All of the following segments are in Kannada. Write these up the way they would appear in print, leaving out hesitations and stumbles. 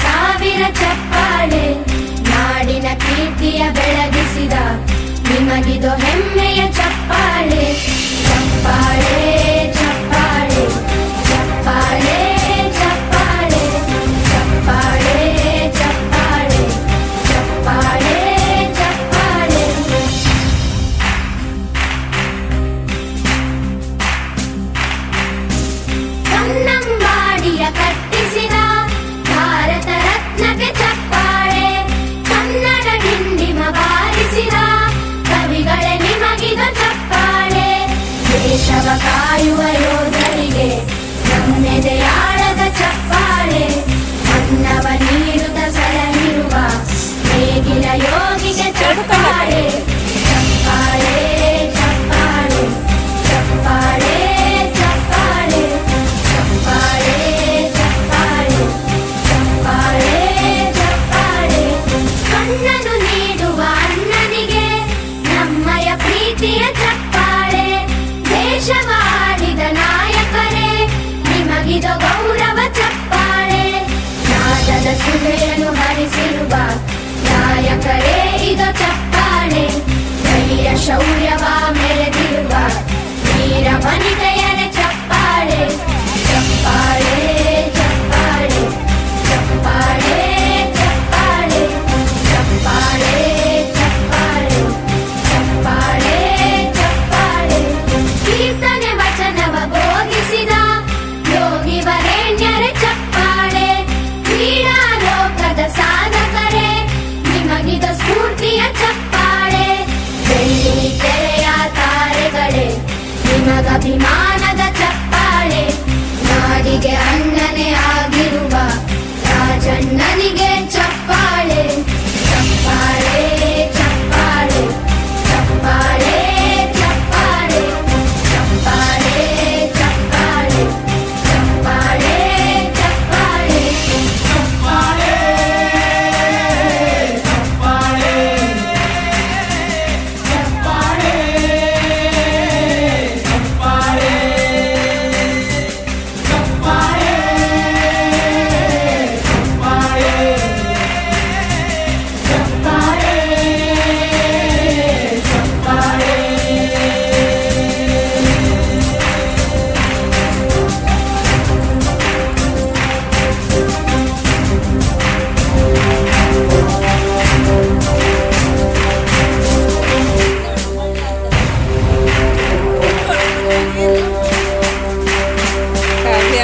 ಸಾವಿರ ಚಪ್ಪಾಳೆ, ನಾಡಿನ ಕೀರ್ತಿಯ ಬೆಳಗಿಸಿದ ನಿಮಗಿದು ಹೆಮ್ಮೆಯ ಚಪ್ಪಾಳೆ. ಚಪ್ಪಾಳೆ ಚಪ್ಪಾಳೆ ಚಪ್ಪಾಳೆ ಚಪ್ಪಾಳೆ ಚಪ್ಪಾಳೆ ಚಪ್ಪಾಳೆ ಚಪ್ಪಾಳೆ ಚಪ್ಪಾಳೆ. ಕನ್ನಂಬಾಡಿಯ ಕಟ್ಟಿಸಿದ ಭಾರತ ರತ್ನಕ್ಕೆ ಚಪ್ಪಾಳೆ, ಕನ್ನಡ ಡಿಂಡಿಮ ಬಾರಿಸಿದ ಕವಿಗಳೇ ನಿಮಗಿದು ಚಪ್ಪಾಳೆ. ದೇಶವ ಕಾಯುವ ಯೋಧರಿಗೆ ನಮ್ಮೆದೆಯಾಳದ ಚಪ್ಪಾಳೆ, ಅನ್ನವ ನೀಡುತ್ತ ಸಲಹಿರುವ ನೇಗಿಲ ಯೋಗಿಗೆ ಚಪ್ಪಾಳೆ. ಚಪ್ಪಾಳೆ ಚಪ್ಪಾಳೆ ಚಪ್ಪಾಳೆ ಚಪ್ಪಾಳೆ ಚಪ್ಪಾಳೆ ಚಪ್ಪಾಳೆ ಚಪ್ಪಾಳೆ ಚಪ್ಪಾಳೆ. ಕಣ್ಣನು ನೀಡುವ ಅಣ್ಣನಿಗೆ ನಮ್ಮಯ ಪ್ರೀತಿಯ ಚಪ್ಪಾಳೆ, ದೇಶವಾಡಿದ ನಾಯಕರೇ ನಿಮಗಿದು ಗೌರವ ಚಪ್ಪಾಳೆ. ನಾದದ ಸುಧೆಯನ್ನು ಹರಿಸಿರುವ ನಾಯಕರೇ ಇದು ಚಪ್ಪಾಳೆ, ಧೈರ್ಯ ಶೌರ್ಯವ ಮೆರೆದಿರುವ ವೀರ ವನಿತೆಯರ ಚಪ್ಪಾಳೆ. ಚಪ್ಪಾಳೆ ಚಪ್ಪಾಳೆ ಚಪ್ಪಾಳೆ ಚಪ್ಪಾಳೆ ಚಪ್ಪಾಳೆ ಚಪ್ಪಾಳೆ ಚಪ್ಪಾಳೆ ಚಪ್ಪಾಳೆ. ಕೀರ್ತನೆ ವಚನವ ಬೋಧಿಸಿದ ಯೋಗಿ ವರೇಣ್ಯರ ಚಪ್ಪಾಳೆ, ಕ್ರೀಡಾ ಲೋಕದ ಸಾಧಕರೇ ನಿಮಗಿದು ಸ್ಫೂರ್ತಿಯ ಚಪ್ಪಾಳೆ. ಬೆಳ್ಳಿ ತೆರೆಯ ತಾರೆಗಳೇ ನಿಮಗಭಿಮಾನದ ಚಪ್ಪಾಳೆ, ನಾಡಿಗೆ ಅಣ್ಣನೇ ಆಗಿರುವ ರಾಜಣ್ಣನಿಗೆ ಚಪ್ಪಾಳೆ. ಚಪ್ಪಾಳೆ ಚಪ್ಪಾಳೆ ಚಪ್ಪಾಳೆ ಚಪ್ಪಾಳೆ ಚಪ್ಪಾಳೆ ಚಪ್ಪಾಳೆ ಚಪ್ಪಾಳೆ ಚಪ್ಪಾಳೆ ಚಪ್ಪಾಳೆ ಚಪ್ಪಾಳೆ ಕಾವ್ಯ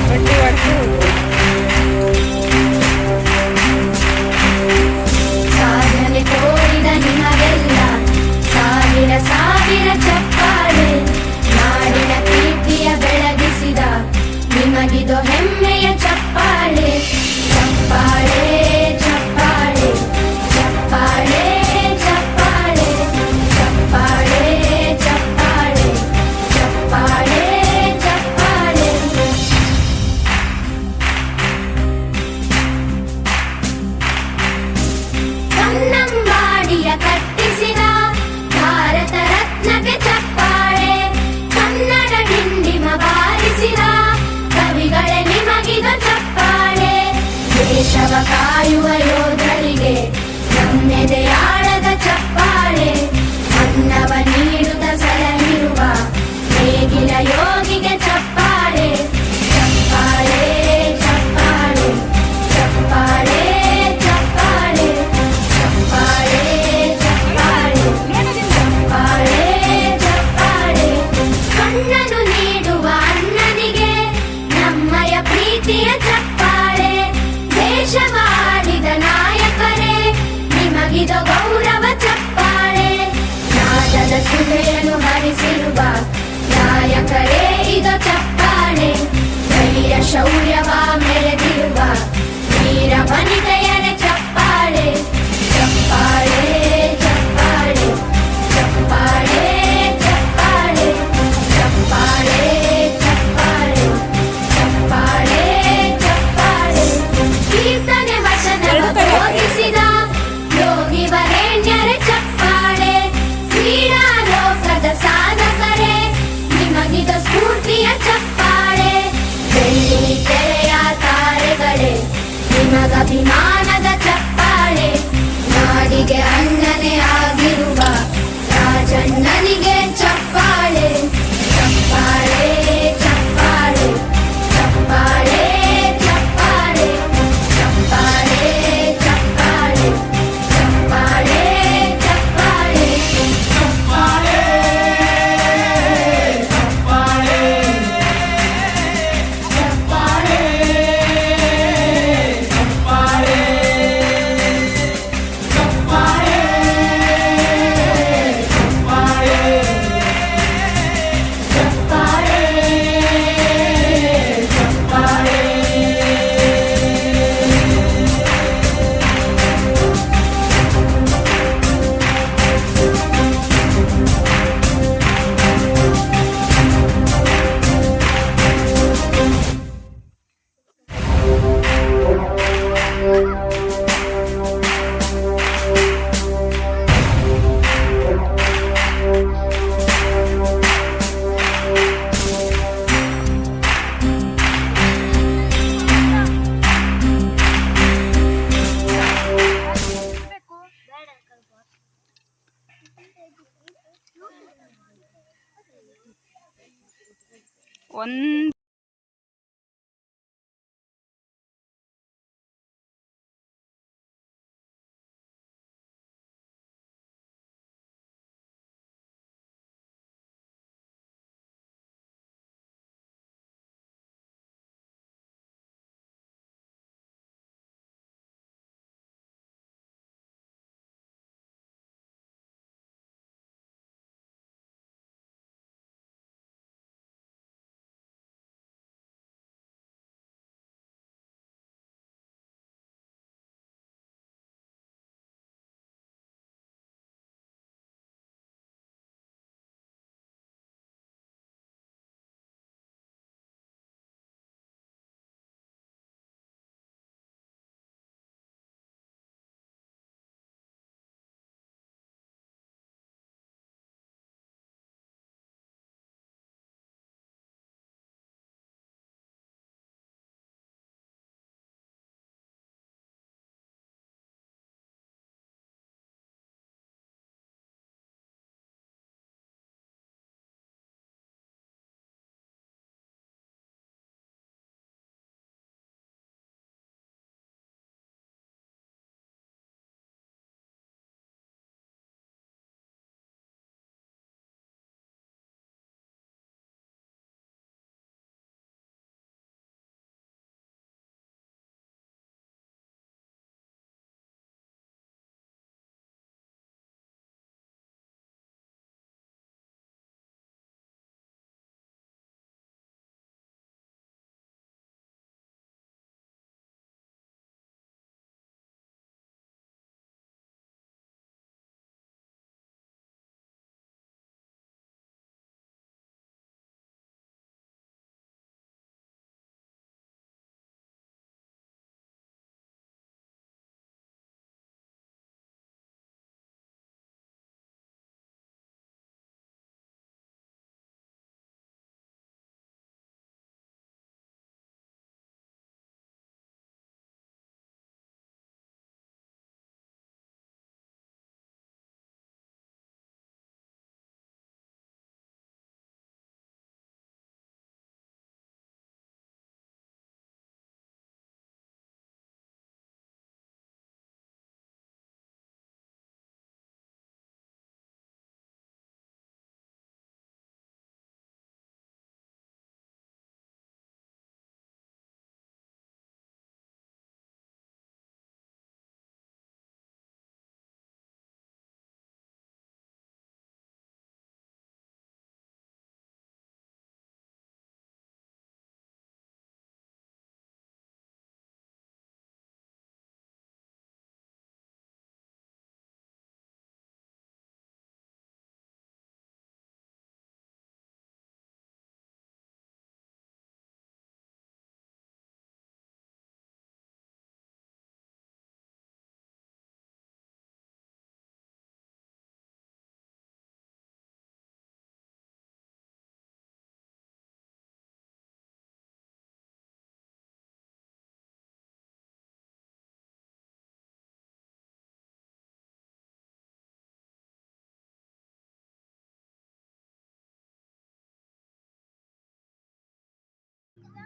ಬಟ್ಟೆ ಹೊಡ್ತು. ಸಾಧನೆ ತೋರಿದ ನಿಮಗೆಲ್ಲ ಸಾವಿರ ಸಾವಿರ ಚಪ್ಪಾಳೆ, ನಾಡಿನ ಕೀರ್ತಿಯ ಬೆಳಗಿಸಿದ ನಿಮಗಿದು ಹೆಮ್ಮೆಯ ಚಪ್ಪಾಳೆ. ಚಪ್ಪಾಳೆ ಚಪ್ಪಾಳೆ ಚಪ್ಪಾಳೆ ಚಪ್ಪಾಳೆ ಚಪ್ಪಾಳೆ ಚಪ್ಪಾಳೆ ಚಪ್ಪಾಳೆ ಚಪ್ಪಾಳೆ. ಕನ್ನಂಬಾಡಿಯ ಕಟ್ಟಿಸಿದ ಭಾರತ ರತ್ನಕ್ಕೆ ಚಪ್ಪಾಳೆ, ಕನ್ನಡ ಡಿಂಡಿಮ ಬಾರಿಸಿದ ಕವಿಗಳೇ ನಿಮಗಿದು ಚಪ್ಪಾಳೆ. ದೇಶವ ಕಾಯುವ ಯೋಧರಿಗೆ ನಮ್ಮೆದೆಯಾಳದ ಚಪ್ಪಾಳೆ, ಅನ್ನವ ನೀಡುತ್ತ ಸಲಹಿರುವ ನೇಗಿಲ ಯೋಗಿಗೆ ಚಪ್ಪಾಳೆ. ಚಪ್ಪಾಳೆ ಚಪ್ಪಾಳೆ ಚಪ್ಪಾಳೆ ಚಪ್ಪಾಳೆ ಚಪ್ಪಾಳೆ ಚಪ್ಪಾಳೆ ಚಪ್ಪಾಳೆ ಚಪ್ಪಾಳೆ. ಕಣ್ಣನು ನೀಡುವ ಅಣ್ಣನಿಗೆ ನಮ್ಮಯ ಪ್ರೀತಿಯ ಚಪ್ಪಾಳೆ, ದೇಶವಾಡಿದ ನಾಯಕರೇ ನಿಮಗಿದು ಗೌರವ ಚಪ್ಪಾಳೆ. ನಾದದ ಸುಧೆಯನ್ನು ಹರಿಸಿರುವ ನಾಯಕರೇ ಇದು ಚಪ್ಪಾಳೆ, ಧೈರ್ಯ ಶೌರ್ಯವ ಮೆರೆದಿರುವ ವೀರ ವನಿತೆಯರ ಚಪ್ಪಾಳೆ. ಚಪ್ಪಾಳೆ ಚಪ್ಪಾಳೆ ಚಪ್ಪಾಳೆ ಚಪ್ಪಾಳೆ ಚಪ್ಪಾಳೆ ಚಪ್ಪಾಳೆ ಚಪ್ಪಾಳೆ ಚಪ್ಪಾಳೆ. ಕೀರ್ತನೆ ವಚನವ ಬೋಧಿಸಿದ ಯೋಗಿ ವರೇಣ್ಯರ ಚಪ್ಪಾಳೆ, ಕ್ರೀಡಾ ಲೋಕದ ಸಾಧಕರೇ ನಿಮಗಿದು ಸ್ಫೂರ್ತಿಯ ಚಪ್ಪಾಳೆ. ಬೆಳ್ಳಿ ತೆರೆಯ ಅಭಿಮಾನದ ಚಪ್ಪಾಳೆ ನಾಡಿಗೆ ಅಣ್ಣನೇ ಆಗಿರುವ ರಾಜಣ್ಣನಿಗೆ ಚಪ್ಪಾಳೆ ಚಪ್ಪಾಳೆ ಚಪ್ಪಾಳೆ ಚಪ್ಪಾಳೆ ಚಪ್ಪಾಳೆ ಚಪ್ಪಾಳೆ ಚಪ್ಪಾಳೆ ಚಪ್ಪಾಳೆ ಚಪ್ಪಾಳೆ ಒಂದು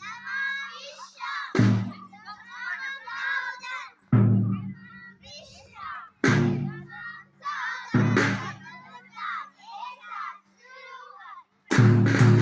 Thank you.